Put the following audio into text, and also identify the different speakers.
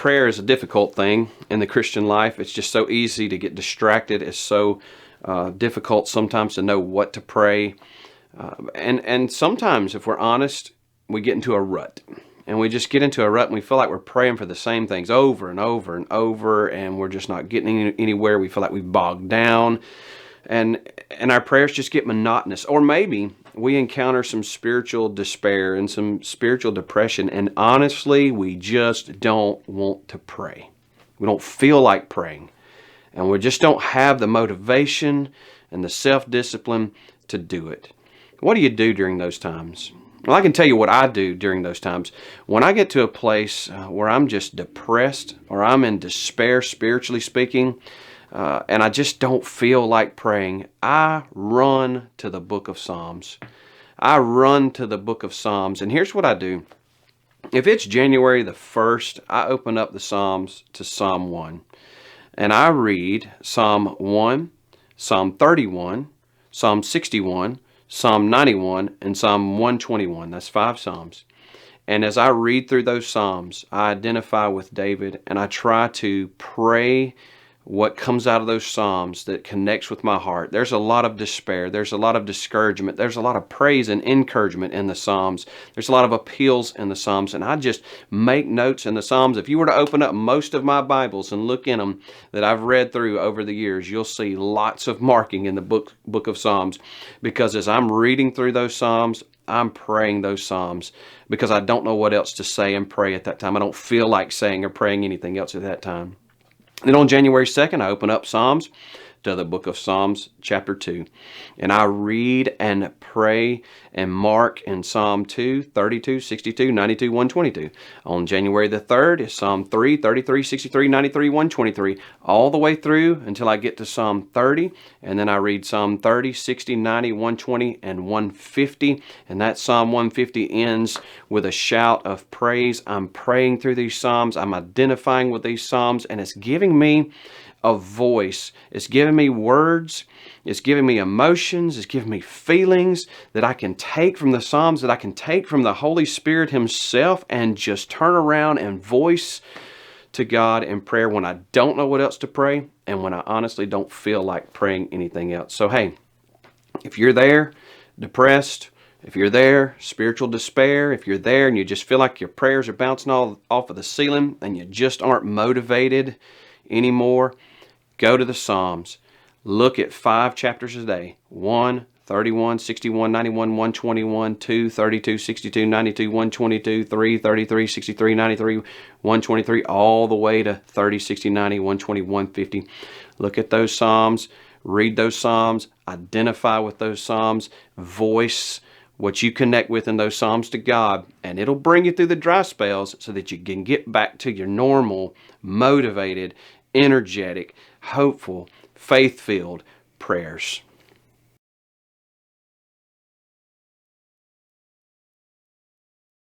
Speaker 1: prayer is a difficult thing in the Christian life. It's just so easy to get distracted. It's so difficult sometimes to know what to pray. And sometimes, if we're honest, we get into a rut. And we just get into a rut and we feel like we're praying for the same things over and over and over, and we're just not getting anywhere. We feel like we've bogged down, and our prayers just get monotonous. Or maybe we encounter some spiritual despair and some spiritual depression, and honestly, we just don't want to pray. We don't feel like praying, and we just don't have the motivation and the self-discipline to do it. What do you do during those times? Well, I can tell you what I do during those times. When I get to a place where I'm just depressed or I'm in despair, spiritually speaking, and I just don't feel like praying, I run to the book of Psalms. I run to the book of Psalms, and here's what I do. If it's January the 1st, I open up the Psalms to Psalm 1, and I read Psalm 1, Psalm 31, Psalm 61, Psalm 91, and Psalm 121. That's 5 Psalms. And as I read through those Psalms, I identify with David, and I try to pray what comes out of those Psalms that connects with my heart. There's a lot of despair. There's a lot of discouragement. There's a lot of praise and encouragement in the Psalms. There's a lot of appeals in the Psalms, and I just make notes in the Psalms. If you were to open up most of my Bibles and look in them that I've read through over the years, you'll see lots of marking in the book of Psalms, because as I'm reading through those Psalms, I'm praying those Psalms because I don't know what else to say and pray at that time. I don't feel like saying or praying anything else at that time. Then on January 2nd, I open up Psalms to the book of Psalms, chapter 2. And I read and pray and mark in Psalm 2, 32, 62, 92, 122. On January the 3rd is Psalm 3, 33, 63, 93, 123, all the way through until I get to Psalm 30. And then I read Psalm 30, 60, 90, 120, and 150. And that Psalm 150 ends with a shout of praise. I'm praying through these Psalms. I'm identifying with these Psalms, and it's giving me a voice. It's giving me words. It's giving me emotions. It's giving me feelings that I can take from the Psalms, that I can take from the Holy Spirit Himself, and just turn around and voice to God in prayer when I don't know what else to pray and when I honestly don't feel like praying anything else. So hey, if you're there, depressed, if you're there, spiritual despair, if you're there and you just feel like your prayers are bouncing off of the ceiling and you just aren't motivated anymore, go to the Psalms. Look at 5 chapters a day. 1, 31, 61, 91, 121, 2, 32, 62, 92, 122, 3, 33, 63, 93, 123, all the way to 30, 60, 90, 120, 150. Look at those Psalms. Read those Psalms. Identify with those Psalms. Voice what you connect with in those Psalms to God, and it'll bring you through the dry spells so that you can get back to your normal, motivated, energetic, hopeful, faith-filled prayers.